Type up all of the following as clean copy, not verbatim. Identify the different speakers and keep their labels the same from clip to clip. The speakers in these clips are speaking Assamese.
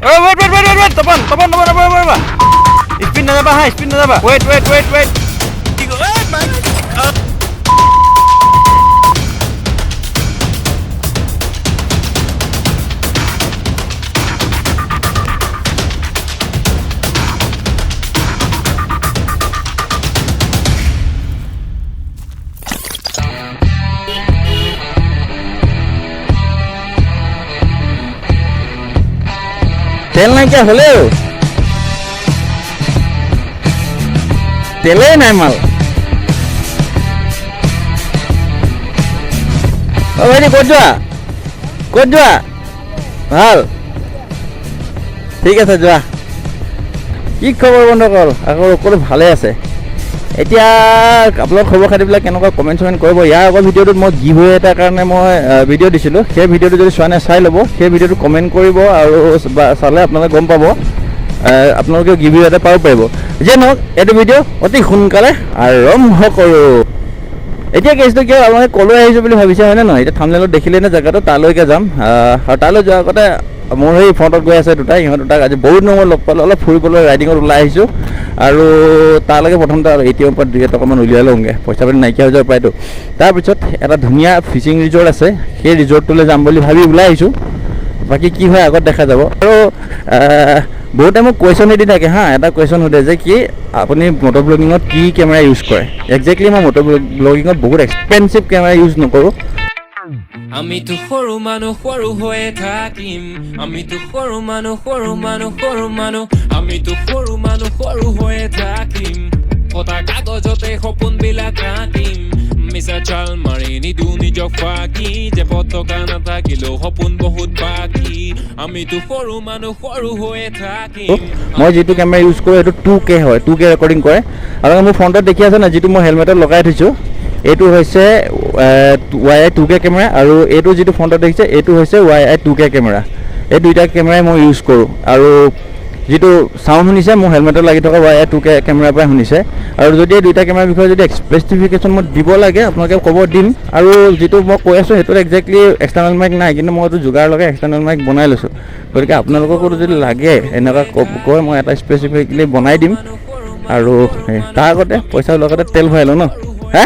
Speaker 1: Wait. Tepan. Spin na ba ha? Spin na ba? Wait. তেল নাইকিয়া হলেও তেলেই নাই মাল অ ভাইটি ক'ত যোৱা ভাল ঠিক আছে যোৱা কি খবৰ বন্ধুসকল আকৌ সকলো ভালে আছে এতিয়া আপোনালোকৰ খবৰ খাতিবিলাক কেনেকুৱা কমেণ্ট কৰিব ইয়াৰ আগৰ ভিডিঅ'টোত মই গিভৱে এটাৰ কাৰণে মই ভিডিঅ' দিছিলোঁ সেই ভিডিঅ'টো যদি চোৱা নাই চাই ল'ব সেই ভিডিঅ'টো কমেণ্ট কৰিব আৰু চালে আপোনালোকে গম পাব আপোনালোকে গিভৱে এটা পাব পাৰিব যে নহওক এইটো ভিডিঅ' অতি সোনকালে আৰম্ভ কৰোঁ এতিয়া কেছটো কিয় আপোনালোকে ক'লৈ আহিছোঁ বুলি ভাবিছে হয়নে নহয় এতিয়া থাম্বনেইলত দেখিলে নে জেগাটো তালৈকে যাম আৰু তালৈ যোৱাৰ আগতে মোৰ সেই ফ্ৰণ্টত গৈ আছে দুটা ইহঁত দুটাক আজি বহুত দিনৰ লগ পালোঁ অলপ ফুৰিবলৈ ৰাইডিঙত ওলাই আহিছোঁ আৰু তালৈকে প্ৰথমতে আৰু এটিএমৰ পৰা 2 টকামান উলিয়াই লওঁগৈ পইচা পাতি নাইকিয়া হৈ যাব প্ৰায়তো তাৰপিছত এটা ধুনীয়া ফিচিং ৰিজৰ্ট আছে সেই ৰিজৰ্টটোলৈ যাম বুলি ভাবি ওলাই আহিছোঁ বাকী কি হয় আগত দেখা যাব আৰু বহুতে মোক কুৱেশ্যন দি থাকে হা এটা কুৱেশ্যন সোধে যে কি আপুনি মটৰ ব্লগিঙত কি কেমেৰা ইউজ কৰে একজেক্টলি মই মটৰ ব্লগিঙত বহুত এক্সপেঞ্চিভ কেমেৰা ইউজ নকৰোঁ
Speaker 2: আমিতো সৰু মানুহ সৰু হৈয়ে থাকিম আমিতো সৰু মানুহ আমিতো সৰু মানুহ সৰু হৈয়ে থাকিম কথা কাগজতে সপোনবিলাক আঁকিম মিছা চাল মাৰি নিদো নিজক ফাঁকি যে পতকা নাথাকিলেও সপোন বহুত বাকী আমিতো সৰু মানুহ সৰু হৈয়ে থাকিম
Speaker 1: মই যিটো কেমেৰা ইউজ কৰোঁ এইটো 2K হয় 2K ৰেকৰ্ডিং কৰে আৰু মোৰ ফ্ৰণ্টত দেখি আছে না যিটো মই হেলমেটত লগাই থৈছোঁ এইটো হৈছে YI 2K কেমেৰা আৰু এইটো যিটো ফ্ৰণ্টত দেখিছে এইটো হৈছে YI 2K কেমেৰা এই দুইটা কেমেৰাই মই ইউজ কৰোঁ আৰু যিটো চাউণ্ড শুনিছে মোৰ হেলমেটত লাগি থকা YI 2K কেমেৰাৰ পৰাই শুনিছে আৰু যদি এই দুইটা কেমেৰাৰ বিষয়ে যদি স্পেচিফিকেশ্যন মই দিব লাগে আপোনালোকে ক'ব দিম আৰু যিটো মই কৈ আছোঁ সেইটোত একজেক্টলি এক্সটাৰ্নেল মাইক নাই কিন্তু মই এইটো যোগাৰ লগাই এক্সটাৰ্নেল মাইক বনাই লৈছোঁ গতিকে আপোনালোককো যদি লাগে এনেকুৱা কয় মই এটা স্পেচিফিকেলি বনাই দিম আৰু তাৰ আগতে পইচা লগতে তেল ভৰাই লওঁ ন হা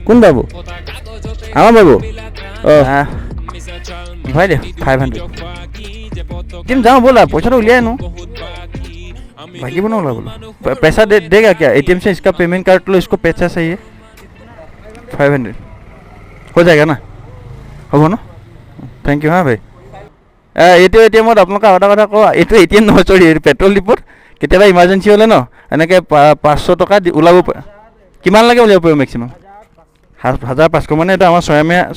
Speaker 1: কোন বাবু আমাৰ বাবু অঁ ভৰাই দে 500 টিম जाओ बोला पैसा तो उलिया नो बाकी बनो बोला पैसा देगा क्या एटीएम से इसका पेमेंट कर लो इसको पैसा चाहिए 500 हो जाएगा ना हो ना थैंक यू हाँ भाई এইটো এটিএমত আপোনালোকে এটা কথা কওঁ এইটো এটিএম নহয় চৰি পেট্ৰল ডিপোত কেতিয়াবা ইমাৰ্জেঞ্চি হ'লে ন এনেকৈ 500 টকা ওলাব কিমান লাগে উলিয়াব পাৰিব মেক্সিমাম 1500 মানে এটা আমাৰ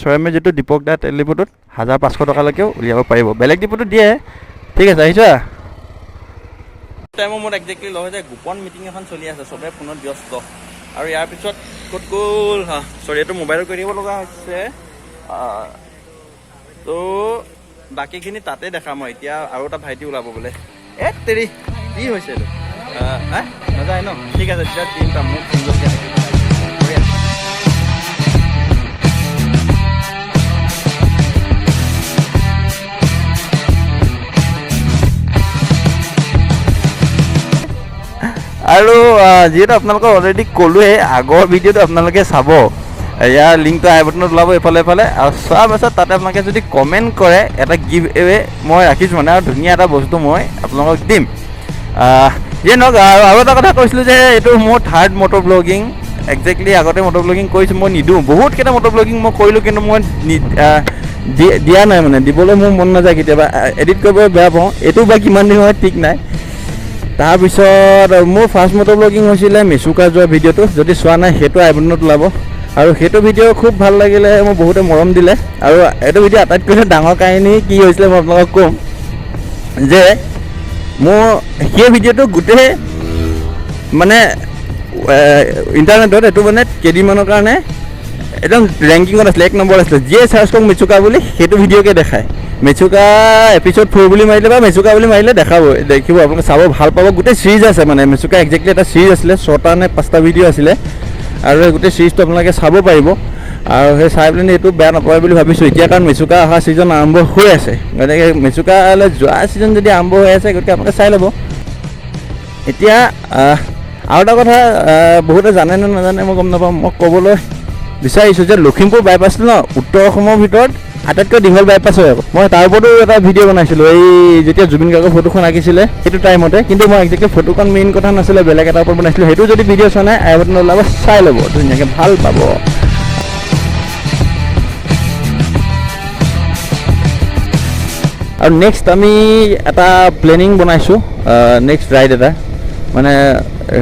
Speaker 1: চৰাইমে যিটো দীপক দা তেল ডিপোটোত 1500 টকালৈকেও উলিয়াব পাৰিব বেলেগ ডিপোটো দিয়ে ঠিক আছে আহিছা টাইমৰ মোৰ একজেক্টলি লয় যে গোপন মিটিং এখন চলি আছে চবে ফোনত ব্যস্ত আৰু ইয়াৰ পিছত ক'ত গ'ল চৰি এইটো মোবাইলত কৰি দিব লগা হৈছে তো বাকীখিনি তাতে দেখাম মই এতিয়া আৰু এটা ভাইটি ওলাব বোলে তেৰি কি হৈছে এইটো নাযায় ন ঠিক আছে তেতিয়া তিনিটা মোক ফোন কৰি আৰু যিহেতু আপোনালোকক অলৰেডি ক'লোৱে আগৰ ভিডিঅ'টো আপোনালোকে চাব ইয়াৰ লিংকটো আই বাটনত ওলাব এইফালে আৰু চোৱাৰ পাছত তাতে আপোনালোকে যদি কমেণ্ট কৰে এটা গিভ এৱে মই ৰাখিছোঁ মানে আৰু ধুনীয়া এটা বস্তু মই আপোনালোকক দিম যিয়ে নহওক আৰু এটা কথা কৈছিলোঁ যে এইটো মোৰ থাৰ্ড মটৰ ব্লগিং একজেক্টলি আগতে মটৰ ব্লগিং কৰিছোঁ মই নিদিওঁ বহুতকেইটা মটৰ ব্লগিং মই কৰিলোঁ কিন্তু মই দিয়া নাই মানে দিবলৈ মোৰ মন নাযায় কেতিয়াবা এডিট কৰিবলৈ বেয়া পাওঁ এইটো বা কিমান দিন হয় ঠিক নাই তাৰপিছত মোৰ ফাৰ্ষ্ট মটৰ ব্লগিং হৈছিলে মেচুকা যোৱা ভিডিঅ'টো যদি চোৱা নাই সেইটো আই বাটনত ওলাব আৰু সেইটো ভিডিঅ' খুব ভাল লাগিলে মোক বহুতে মৰম দিলে আৰু এইটো ভিডিঅ' আটাইতকৈ ডাঙৰ কাহিনী কি হৈছিলে মই আপোনালোকক ক'ম যে মোৰ সেই ভিডিঅ'টো গোটেই মানে ইণ্টাৰনেটত এইটো মানে কেইদিনমানৰ কাৰণে একদম ৰেংকিঙত আছিলে 1 নম্বৰ আছিলে যিয়ে চাৰ্চ কৰক মেচুকা বুলি সেইটো ভিডিঅ'কে দেখায় মেচুকা এপিছ'ড 4 বুলি মাৰিলে বা মেচুকা বুলি মাৰিলে দেখিব আপোনালোকে চাব ভাল পাব গোটেই চিৰিজ আছে মানে মেচুকা একজেক্টলি এটা চিৰিজ আছিলে 6টা নে 5টা ভিডিঅ' আছিলে আৰু গোটেই চিৰিজটো আপোনালোকে চাব পাৰিব আৰু সেই চাই পিনি এইটো বেয়া নকৰে বুলি ভাবিছোঁ এতিয়া, কাৰণ মেচুকা অহা ছিজন আৰম্ভ হৈ আছে, গতিকে মেচুকালৈ যোৱা ছিজন যদি আৰম্ভ হৈ আছে গতিকে আপোনালোকে চাই ল'ব। এতিয়া আৰু এটা কথা বহুতে জানে নে নাজানে মই গম নাপাওঁ, মই ক'বলৈ বিচাৰিছোঁ যে লখিমপুৰ বাইপাছটো ন উত্তৰ অসমৰ ভিতৰত আটাইতকৈ দীঘল বাইপাছ হয়। মই তাৰ ওপৰতো এটা ভিডিঅ' বনাইছিলোঁ এই যেতিয়া জুবিন গাৰ্গৰ ফটোখন আঁকিছিলে সেইটো টাইমতে, কিন্তু মই একজেক্টলি ফটোখন মেইন কথা নাছিলে, বেলেগ এটা ওপৰত বনাইছিলোঁ। সেইটো যদি ভিডিঅ' চোৱা নাই আই বাটন ওলাব, চাই ল'ব, ধুনীয়াকৈ ভাল পাব। আৰু নেক্সট আমি এটা প্লেনিং বনাইছোঁ, নেক্সট ৰাইড এটা, মানে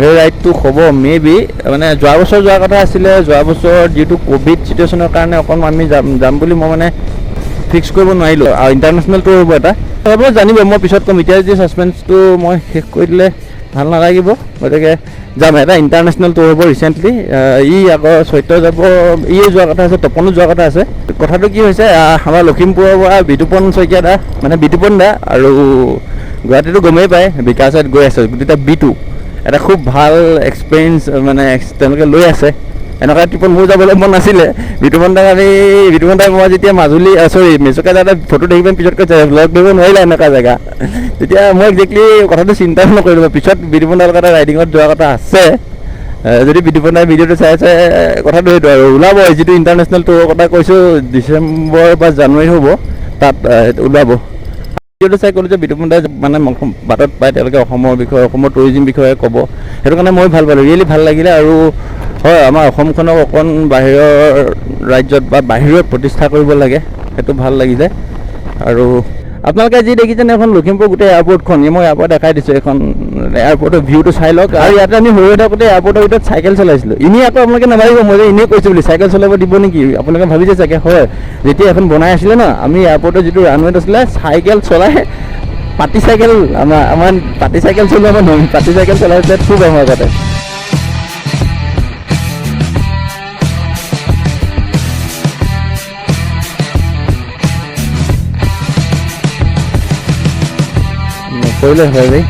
Speaker 1: সেই ৰাইডটো হ'ব মেবি মানে যোৱা বছৰ যোৱাৰ কথা আছিলে, যোৱা বছৰ যিটো ক'ভিড চিটুৱেশ্যনৰ কাৰণে অকণমান আমি যাম বুলি মই মানে ফিক্স কৰিব নোৱাৰিলোঁ। আৰু ইণ্টাৰনেশ্যনেল টুৰ হ'ব এটা, আপোনালোকে জানিব, মই পিছত ক'ম, এতিয়া যদি ছাছপেন্সটো মই শেষ কৰি দিলে ভাল নালাগিব, গতিকে যাম। এটা ইণ্টাৰনেশ্যনেল টুৰ হ'ব ৰিচেণ্টলি, ই আকৌ চৈত্য যাব, ইয়ে যোৱাৰ কথা আছে, তপনো যোৱাৰ কথা আছে। কথাটো কি হৈছে, আমাৰ লখিমপুৰৰ পৰা বিতুপন শইকীয়া দা, মানে বিতুপন দা, আৰু গুৱাহাটীতো গমেই পায় বিকাশত গৈ আছে, গতিকে বিটু এটা খুব ভাল এক্সপিৰিয়েঞ্চ মানে তেওঁলোকে লৈ আছে। এনেকুৱা ট্ৰিপত মোৰ যাবলৈ মন নাছিলে। বিতুপন দাই মই যেতিয়া মাজুলী মেচুকা দাদা ফটো দেখি পিনি পিছত কৈছে ব্লগ কৰিব নোৱাৰিলে এনেকুৱা জেগা, তেতিয়া মই একজেক্টলি কথাটো চিন্তাও নকৰিলোঁ। পিছত বিতুপন দাৰ লগত ৰাইডিঙত যোৱাৰ কথা আছে, যদি বিতুপন দাই ভিডিঅ'টো চাই কথাটো সেইটো আৰু ওলাব। যিটো ইণ্টাৰনেশ্যনেল টুৰৰ কথা কৈছোঁ ডিচেম্বৰ বা জানুৱাৰী হ'ব, তাত ওলাব। ভিডিঅ'টো চাই ক'লোঁ যে বিতুপন দাই মানে বাটত পায় তেওঁলোকে অসমৰ বিষয়ে, অসমৰ টুৰিজিম বিষয়ে ক'ব, সেইটো কাৰণে মই ভাল পালোঁ, ৰিয়েলি ভাল লাগিলে। আৰু হয়, আমাৰ অসমখনক অকণ বাহিৰৰ ৰাজ্যত বা বাহিৰত প্ৰতিষ্ঠা কৰিব লাগে, সেইটো ভাল লাগিছে। আৰু আপোনালোকে যি দেখিছেনে এখন লখিমপুৰ গোটেই এয়াৰপৰ্টখন, মই ইয়াৰ পৰা দেখাই দিছোঁ, এখন এয়াৰপৰ্টৰ ভিউটো চাই লওক। আৰু ইয়াতে আমি সৰু থাকোঁতে এয়াৰপৰ্টৰ ভিতৰত চাইকেল চলাইছিলোঁ। এনেই আকৌ আপোনালোকে নাভাবিব মই যে এনেই কৈছোঁ বুলি, চাইকেল চলাব দিব নেকি আপোনালোকে ভাবিছে চাগে। হয়, যেতিয়া এখন বনাই আছিলে ন, আমি এয়াৰপৰ্টৰ যিটো ৰানৱেত আছিলে চাইকেল চলাই পাতি চাইকেল আমাৰ পাতি চাইকেল চলোৱা মানুহ, পাতি চাইকেল চলাইছিলে খুব আমাৰ আগতে। नकोले है भाई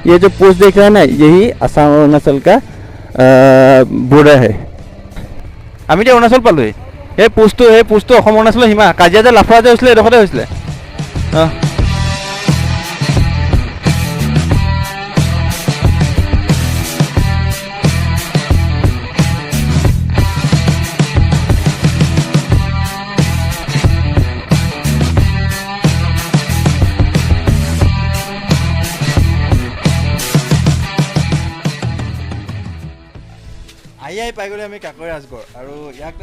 Speaker 1: ये जो पोस्ट देख रहे हैं ना, यही आसाम अरुणाचल का बॉर्डर है। আমি যে অৰুণাচল পালোহি, সেই পোষ্টটো অসম অৰুণাচলৰ সীমা। কাজিয়া যে লাফৰা যে হৈছিলে এডোখৰতে হৈছিলে। আহি পাই গ'লে আমি কাকৈ ৰাজগড়, আৰু ইয়াক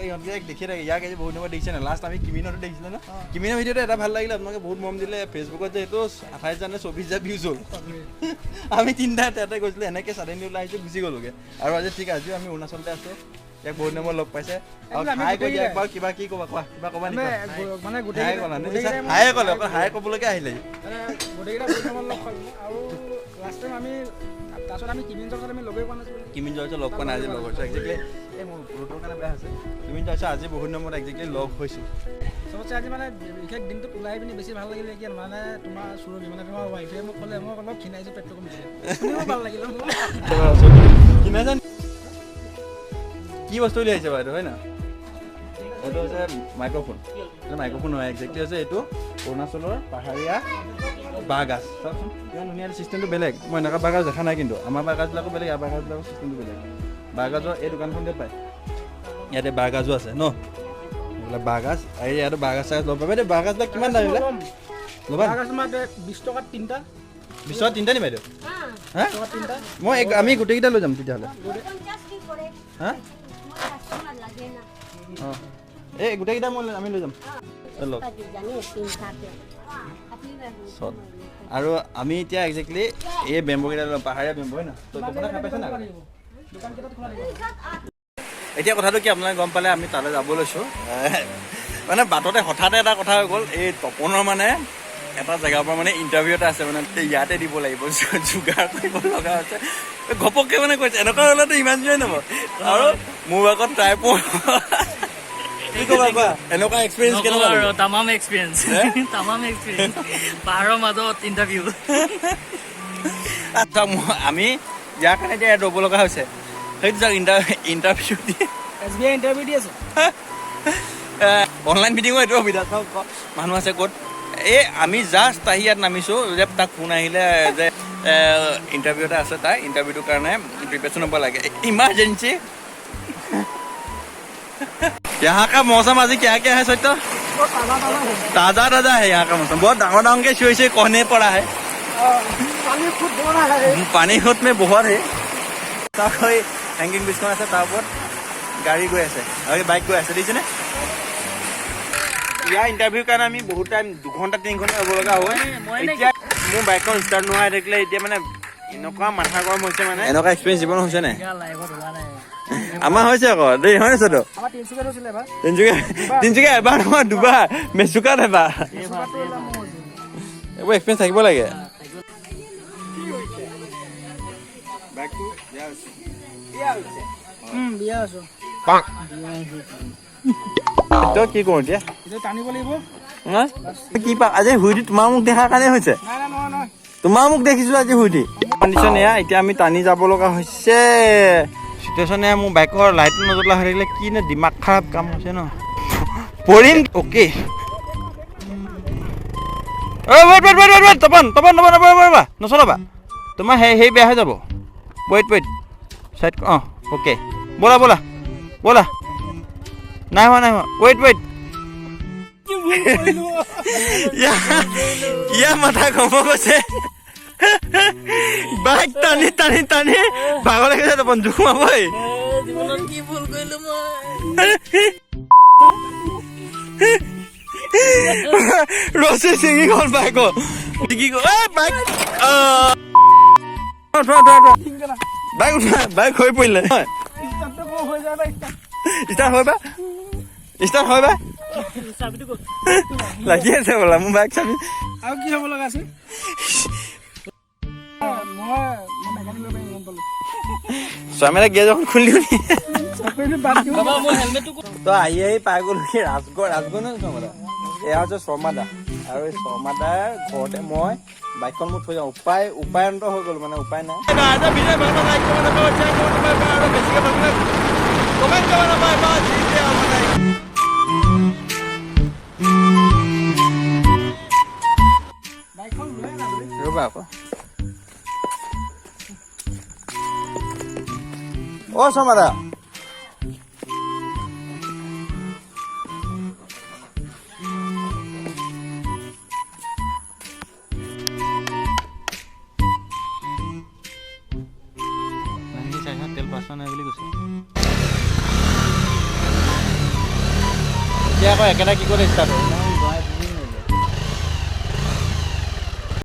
Speaker 1: দেখি থাকে, ইয়াক আজি বহুত দিনত দেখিছে নাই, লাষ্ট আমি কিমিনতে দেখিছিলোঁ ন। কিমিনৰ ভিডিঅ'টো এটা ভাল লাগিলে, আপোনালোকে বহুত মৰম দিলে। ফেচবুকত যে এইটো 28,000 নে 24,000 ভিউজ হ'ল। আমি তিনিটা তাতে গৈছিলোঁ, এনেকৈ ছাডেনলি ওলাই আহিছোঁ, গুচি গ'লোগৈ। আৰু আজি ঠিক আজিও আমি অৰুণাচলতে আছোঁ, ইয়াক বহুত দিনৰ লগ পাইছে। আৰু হাই কৈ দিয়া একবাৰ, কিবা কি ক'বা, কোৱা কিবা ক'বা নেকি? হাই ক'লে, অকল হাই ক'বলৈকে আহিলে। তাৰপিছত আমি কিমিন জৰ্জত আমি লগেই পোৱা নাছিলোঁ। কিমিন জৰ্জত লগ পোৱা নাই, আজি লগ হৈছোঁ একজেক্টলি। এই মোৰ ৰ'দৰ কাৰণে বেয়া হৈছে। কিমিন জৰ্জত আজি বহুত দিনৰ মূৰত একজেক্টলি লগ হৈছোঁ। চবতছে আজি মানে বিশেষ দিনটোত ওলাই পিনি বেছি ভাল লাগিলে কি মানে তোমাৰ সুৰভি, মানে তোমাৰ ৱাইফে মোক ক'লে মই অলপ ক্ষীণাইছোঁ, পেটটো কমিছে, ভাল লাগিলে মোৰ। ক্ষীণাইছে কি বস্তু উলিয়াইছে বাৰু এইটো, হয় না? এইটো হৈছে মাইক্ৰ'ফোন। এইটো মাইক্ৰ'ফোন নহয়, একজেক্টলি হৈছে এইটো অৰুণাচলৰ পাহাৰীয়া বাঁহগাজ। চাওকচোন কিমান ধুনীয়া, চিষ্টেমটো বেলেগ। মই এনেকুৱা বাঁহগাজ দেখা নাই, কিন্তু আমাৰ বাঁহগাজবিলাকো বেলেগ, ইয়াৰ বাঁহগাজবিলাকৰ চিষ্টেমটো বেলেগ। বাঁহগাজৰ এই দোকানখনতে পায়, ইয়াতে বাঁহগাজো আছে ন, এইবিলাক বাঁহগাজ। আৰু ইয়াতে বাঁহগাজ চাগাজ ল'ব পাব দেই। বাঁহগাজবিলাক কিমান দাম এইবিলাক? ল'বা 20 টকাত তিনিটা। 20 টকাত তিনিটা নি বাইদেউ? হা, মই আমি গোটেইকেইটা লৈ যাম তেতিয়াহ'লে। হা, অঁ এই গোটেইকেইটা আমি লৈ যাম। আৰু আমি এতিয়া একজেক্টলি এই বেম্বুকেইটা ল'ম, পাহাৰীয়া বেম্বু, হয় ন? খাই পাইছে না? এতিয়া কথাটো কি আপোনালোকে গম পালে, আমি তালৈ যাব লৈছোঁ। মানে বাটতে হঠাতে এটা কথা হৈ গ'ল, এই তপনৰ মানে এটা জেগাৰ পৰা মানে ইণ্টাৰভিউ এটা আছে, মানে ইয়াতে দিব লাগিব, যোগাৰ কৰিব লগা হৈছে। ঘপককৈ মানে কৈছে, এনেকুৱা হ'লেতো ইমান যোৱাই নহ'ব। আৰু মোৰ আগত ট্ৰাইপড কি ক'বা কোৱা এনেকুৱা এক্সপেৰিয়েঞ্চ কেনেকুৱা
Speaker 3: আৰু তামাম এক্সপেৰিয়েঞ্চ তামাম এক্সপেৰিয়েঞ্চ পাহাৰৰ মাজত ইণ্টাৰভিউ
Speaker 1: আচ্ছা আমি যাৰ কাৰণে এতিয়া ৰ'ব লগা হৈছে সেইটো যাক ইণ্টাৰভিউ দিয়ে
Speaker 3: SBI ইণ্টাৰভিউ দি আছে
Speaker 1: অনলাইন মিটিঙো এইটো সুবিধা চাওক মানুহ আছে ক'ত এই আমি জাষ্ট আহি ইয়াত নামিছোঁ যে তাক ফোন আহিলে যে ইণ্টাৰভিউ এটা আছে তাই ইণ্টাৰভিউটোৰ কাৰণে প্ৰিপেৰেশ্যন হ'ব লাগে ইমাৰ্জেঞ্চি यहाँ का मौसम आज क्या क्या है सत्य ताजा ताजा है यहाँ का मौसम बहुत डांगर डांग के शुरू से कोने पड़ा है पानी खुद में बहुत है कोई हैंगिंग ब्रिज আছে তাৰ ওপৰত গাড়ী গৈ আছে আৰু বাইক গৈ আছে দেখিছেনে ইয়াৰ ইণ্টাৰভিউ কাৰণে আমি বহুত টাইম 2 ঘণ্টা 3 ঘণ্টা হ'ব লগা হয় এতিয়া মোৰ বাইকখন ষ্টাৰ্ট নোহোৱা থাকিলে এতিয়া মানে এনেকুৱা মাথা গৰম হৈছে মানে এনেকুৱা এক্সপেৰিয়েঞ্চ জীৱন হৈছে নে আমাৰ হৈছে আকৌ দেই হয় তো
Speaker 3: আমাৰ তিনচুকীয়াত হৈছিলে এবাৰ
Speaker 1: তিনচুকীয়া এবাৰ নহয় দুবাৰ মেচুকাত এবাৰ এইবোৰ এক্সপেৰিয়েঞ্চ থাকিব লাগে
Speaker 3: বিয়া আছো
Speaker 1: তই কি কৰো এতিয়া
Speaker 3: এইটো টানিব লাগিব
Speaker 1: কি পা আজি হুইটি তোমাৰ মোক দেখাৰ কাৰণে হৈছে
Speaker 3: নাই নাই নহয় নহয়
Speaker 1: তোমাৰ মোক দেখিছো আজি হুইটি কণ্ডিশ্যন এয়া এতিয়া আমি টানি যাব লগা হৈছে চিটুৱেশ্যন এয়া মোৰ বাইকৰ লাইটটো নজ্বলা হৈ থাকিলে কি নে দিমাগ খাৰাপ কাম হৈছে ন পৰিম অ'কে ৱেইট তপন নচলাবা তোমাৰ সেই বেয়া হৈ যাব ৱেইট চাইড অঁ অ'কে ব'লা নাই হোৱা ৱেইট ইয়াৰ মাথা গম গৈছে বাইক টানি টানি টানি ভাগৰ লাগিছে তপন জোখ মাবই
Speaker 3: জীৱনত কি ভুল কৰিলো মই
Speaker 1: ৰছী ছিঙি গ'ল বাইকৰ কি বাইক বাইক হৈ পৰিলে ষ্টাৰ্ট হয় বা লাগি আছে বোলা মোৰ বাইক চাবি
Speaker 3: আৰু কি হ'ব লগা আছে
Speaker 1: স্বামীৰে গেজ এখন খুলি দিওঁ
Speaker 3: হেলমেটটো
Speaker 1: তই আহি পাই গ'লো কি ৰাজগড় নহয় শৰ্মাদা এয়া হৈছে শৰ্মাদা আৰু এই শৰ্মাদাৰ ঘৰতে মই বাইকখন মোৰ থৈ যাওঁ উপায়ন্ত হৈ গ'ল মানে উপায় নাই ৰ'বা আকৌ অ' শৰ্মাদা তেল পাছ নাই বুলি কৈছে এতিয়া আকৌ একেটা কি কৰি ষ্টাৰ্ট হ'ল